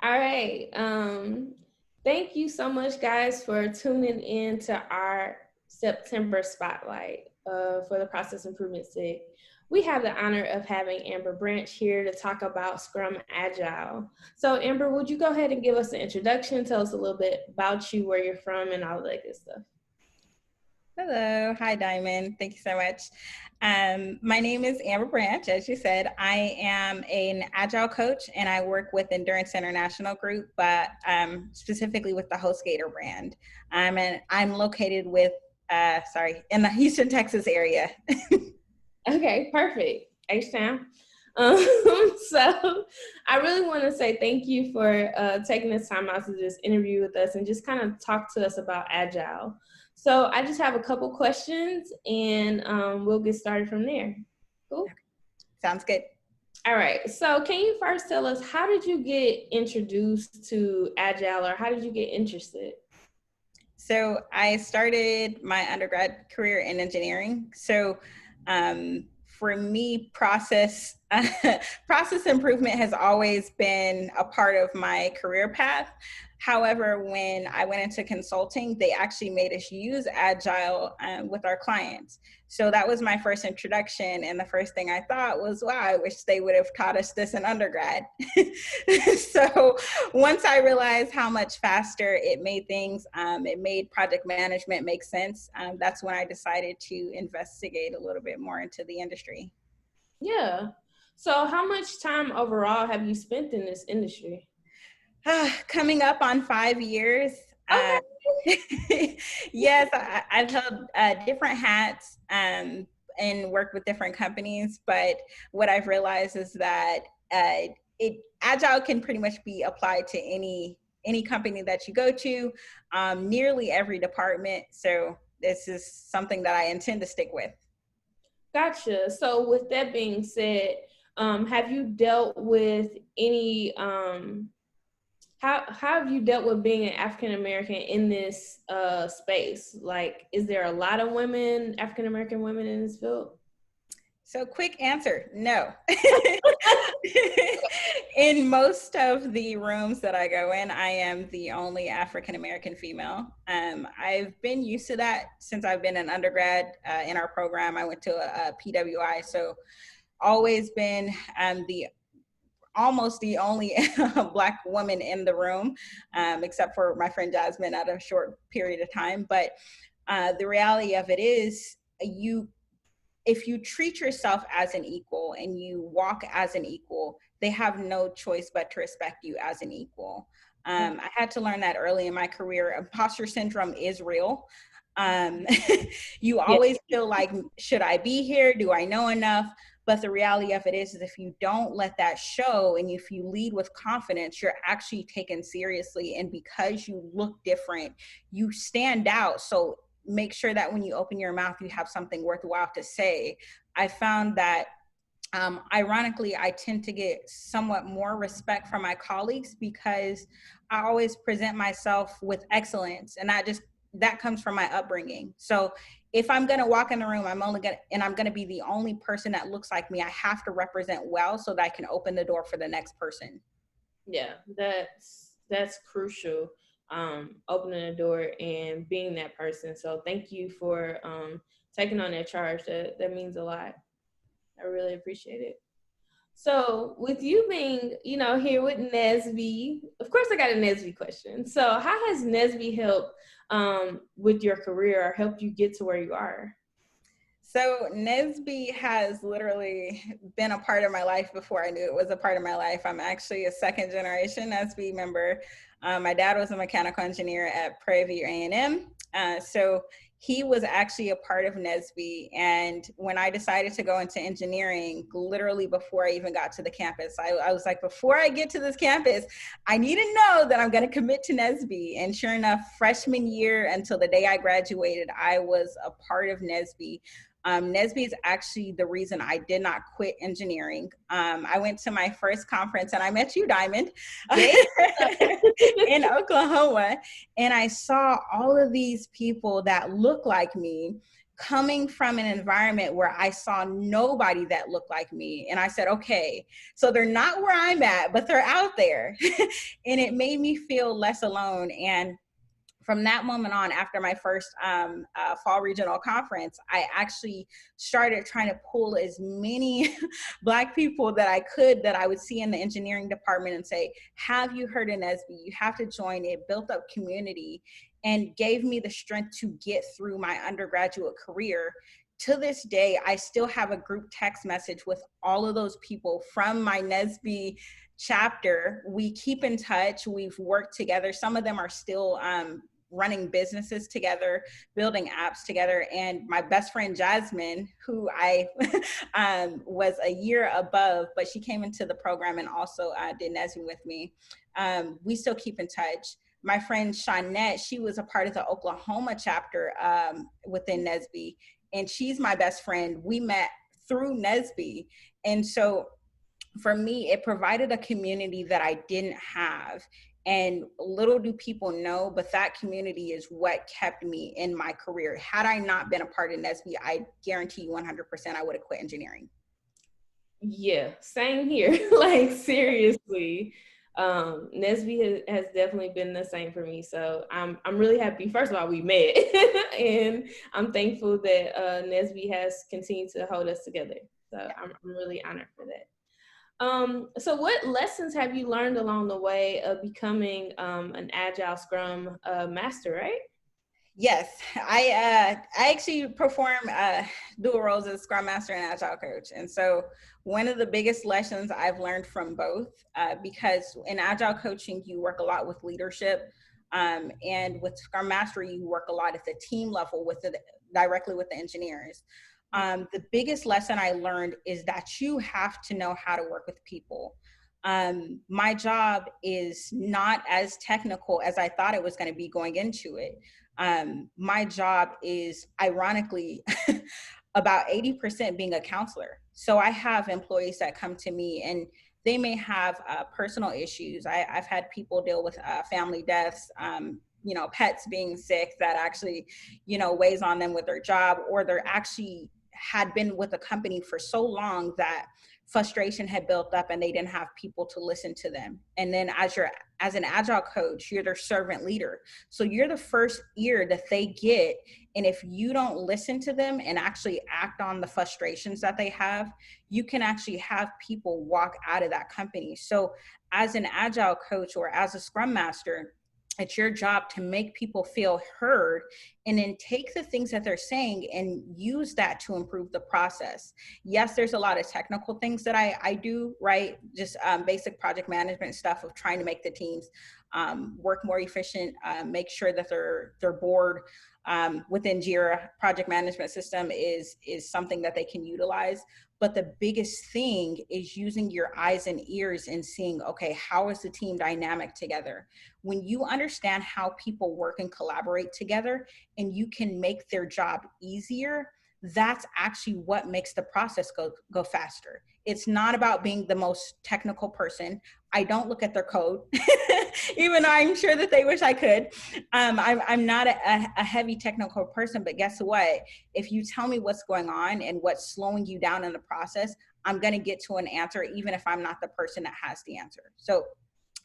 All right. Thank you so much, guys, for tuning in to our September spotlight for the Process Improvement SIG. We have the honor of having Amber Branch here to talk about Scrum Agile. So Amber, would you go ahead and give us an introduction? Tell us a little bit about you, where you're from, and all that good stuff. Hello. Hi, Diamond. Thank you so much. My name is Amber Branch. As you said, I am an Agile coach and I work with Endurance International Group, but specifically with the HostGator brand. And I'm located in the Houston, Texas area. Okay, perfect. H-Town. So I really want to say thank you for taking this time out to just interview with us and just kind of talk to us about Agile. So I just have a couple questions and we'll get started from there. Cool? Sounds good. All right. So can you first tell us, how did you get introduced to Agile, or how did you get interested? So I started my undergrad career in engineering. So for me, process improvement has always been a part of my career path. However, when I went into consulting, they actually made us use Agile with our clients. So that was my first introduction. And the first thing I thought was, wow, I wish they would have taught us this in undergrad. So once I realized how much faster it made things, it made project management make sense. That's when I decided to investigate a little bit more into the industry. Yeah. So how much time overall have you spent in this industry? Coming up on 5 years. Okay. Yes, I've held different hats and worked with different companies, but what I've realized is that Agile can pretty much be applied to any company that you go to, nearly every department. So this is something that I intend to stick with. Gotcha. So with that being said, have you dealt with any, how have you dealt with being an African American in this space? Like, is there a lot of women, African American women in this field? So quick answer, no. In most of the rooms that I go in, I am the only African-American female. I've been used to that since I've been an undergrad in our program. I went to a PWI, so always been almost the only Black woman in the room, except for my friend Jasmine at a short period of time. But the reality of it is, if you treat yourself as an equal and you walk as an equal, they have no choice but to respect you as an equal. I had to learn that early in my career. Imposter syndrome is real. You always feel like, should I be here? Do I know enough? But the reality of it is if you don't let that show and if you lead with confidence, you're actually taken seriously. And because you look different, you stand out. So make sure that when you open your mouth, you have something worthwhile to say. I found that ironically, I tend to get somewhat more respect from my colleagues because I always present myself with excellence, and that comes from my upbringing. So if I'm going to walk in the room, I'm going to be the only person that looks like me, I have to represent well so that I can open the door for the next person. Yeah, that's crucial. Opening the door and being that person. So thank you for taking on that charge. That means a lot. I really appreciate it. So with you being, here with NSBE, of course I got a NSBE question. So how has NSBE helped with your career or helped you get to where you are? So NSBE has literally been a part of my life before I knew it was a part of my life. I'm actually a second generation NSBE member. My dad was a mechanical engineer at Prairie View A&M. So he was actually a part of NSBE. And when I decided to go into engineering, literally before I even got to the campus, I was like, before I get to this campus, I need to know that I'm going to commit to NSBE. And sure enough, freshman year until the day I graduated, I was a part of NSBE. NSBE is actually the reason I did not quit engineering. I went to my first conference and I met you, Diamond, in Oklahoma. And I saw all of these people that look like me coming from an environment where I saw nobody that looked like me. And I said, okay, so they're not where I'm at, but they're out there. And it made me feel less alone. And from that moment on, after my first fall regional conference, I actually started trying to pull as many Black people that I could, that I would see in the engineering department, and say, have you heard of NSBE? You have to join it. Built up community and gave me the strength to get through my undergraduate career. To this day, I still have a group text message with all of those people from my NSBE chapter. We keep in touch. We've worked together. Some of them are still running businesses together, building apps together. And my best friend, Jasmine, who I was a year above, but she came into the program and also did NSBE with me. We still keep in touch. My friend Shawnette, she was a part of the Oklahoma chapter within NSBE, and she's my best friend. We met through NSBE. And so for me, it provided a community that I didn't have. And little do people know, but that community is what kept me in my career. Had I not been a part of NSBE, I guarantee you 100% I would have quit engineering. Yeah, same here. Like, seriously. NSBE has definitely been the same for me. So I'm really happy. First of all, we met, and I'm thankful that NSBE has continued to hold us together. So I'm really honored for that. So what lessons have you learned along the way of becoming an Agile Scrum Master, right? Yes, I actually perform dual roles as Scrum Master and Agile Coach. And so one of the biggest lessons I've learned from both, because in Agile coaching, you work a lot with leadership, and with Scrum Master, you work a lot at the team level directly with the engineers. The biggest lesson I learned is that you have to know how to work with people. My job is not as technical as I thought it was going to be going into it. My job is, ironically, about 80% being a counselor. So I have employees that come to me and they may have personal issues. I've had people deal with family deaths, pets being sick that actually, weighs on them with their job, or they're actually had been with a company for so long that frustration had built up and they didn't have people to listen to them. And then as an Agile coach, you're their servant leader. So you're the first ear that they get. And if you don't listen to them and actually act on the frustrations that they have, you can actually have people walk out of that company. So as an Agile coach or as a Scrum Master, it's your job to make people feel heard, and then take the things that they're saying and use that to improve the process. Yes, there's a lot of technical things that I do, right? Just basic project management stuff of trying to make the teams work more efficient, make sure that their board within Jira project management system is something that they can utilize. But the biggest thing is using your eyes and ears and seeing, okay, how is the team dynamic together? When you understand how people work and collaborate together and you can make their job easier, that's actually what makes the process go faster. It's not about being the most technical person. I don't look at their code, even though I'm sure that they wish I could. I'm not a heavy technical person, but guess what? If you tell me what's going on and what's slowing you down in the process, I'm going to get to an answer, even if I'm not the person that has the answer. So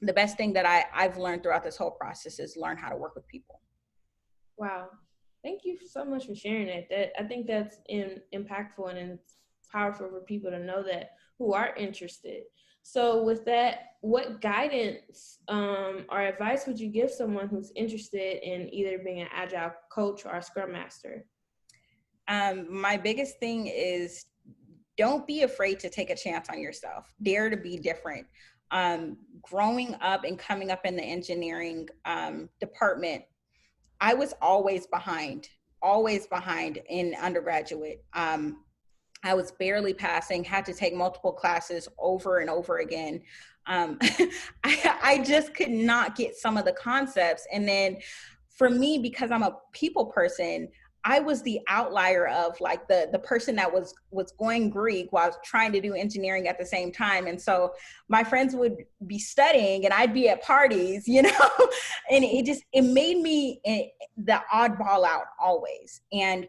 the best thing that I've learned throughout this whole process is learn how to work with people. Wow. Thank you so much for sharing that. I think that's impactful, and it's powerful for people to know that, who are interested. So with that, what guidance or advice would you give someone who's interested in either being an Agile coach or a Scrum Master? My biggest thing is, don't be afraid to take a chance on yourself. Dare to be different. Growing up and coming up in the engineering department, I was always behind in undergraduate. I was barely passing, had to take multiple classes over and over again. I just could not get some of the concepts. And then for me, because I'm a people person, I was the outlier of like the person that was going Greek while I was trying to do engineering at the same time. And so my friends would be studying and I'd be at parties, and it made me the oddball out always. And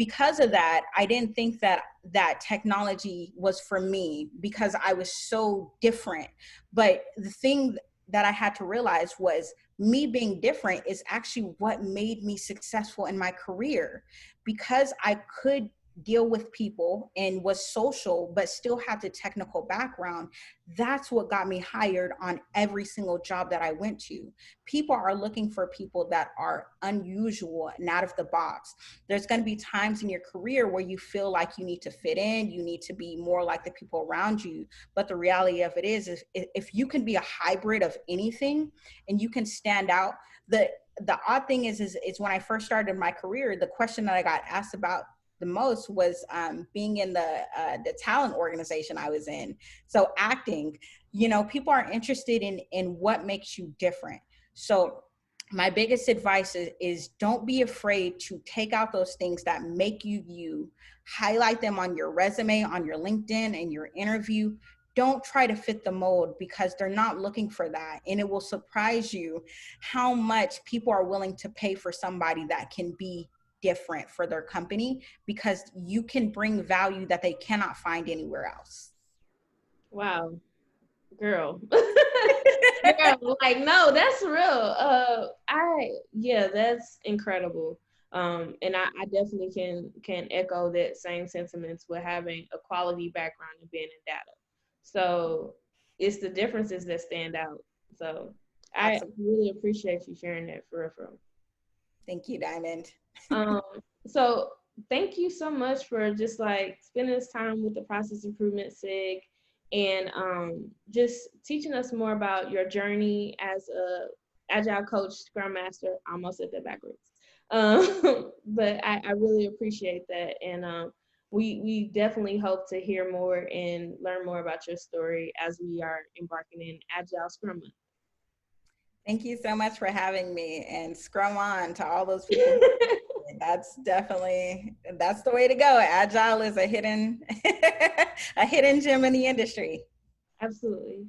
because of that, I didn't think that technology was for me because I was so different. But the thing that I had to realize was me being different is actually what made me successful in my career, because I could deal with people and was social but still had the technical background. That's what got me hired on every single job that I went to. People are looking for people that are unusual and out of the box. There's going to be times in your career where you feel like you need to fit in, you need to be more like the people around you. But the reality of it is if you can be a hybrid of anything and you can stand out. The odd thing is when I first started my career, the question that I got asked about the most was being in the talent organization I was in. So acting, people are interested in what makes you different. So my biggest advice is don't be afraid to take out those things that make you you, highlight them on your resume, on your LinkedIn, and your interview. Don't try to fit the mold, because they're not looking for that. And it will surprise you how much people are willing to pay for somebody that can be different for their company, because you can bring value that they cannot find anywhere else. Wow, girl. Girl, like, no, that's real. That's incredible. And I definitely can echo that same sentiments with having a quality background and being in data. So it's the differences that stand out. So I Absolutely. really appreciate you sharing that for real, for real. Thank you, Diamond. Um, so thank you so much for just like spending this time with the process improvement SIG, and just teaching us more about your journey as a agile coach, scrum master. I almost said that backwards. But I really appreciate that. And we definitely hope to hear more and learn more about your story as we are embarking in Agile Scrum Month. Thank you so much for having me, and scrum on to all those people. That's the way to go. Agile is a hidden a hidden gem in the industry. Absolutely.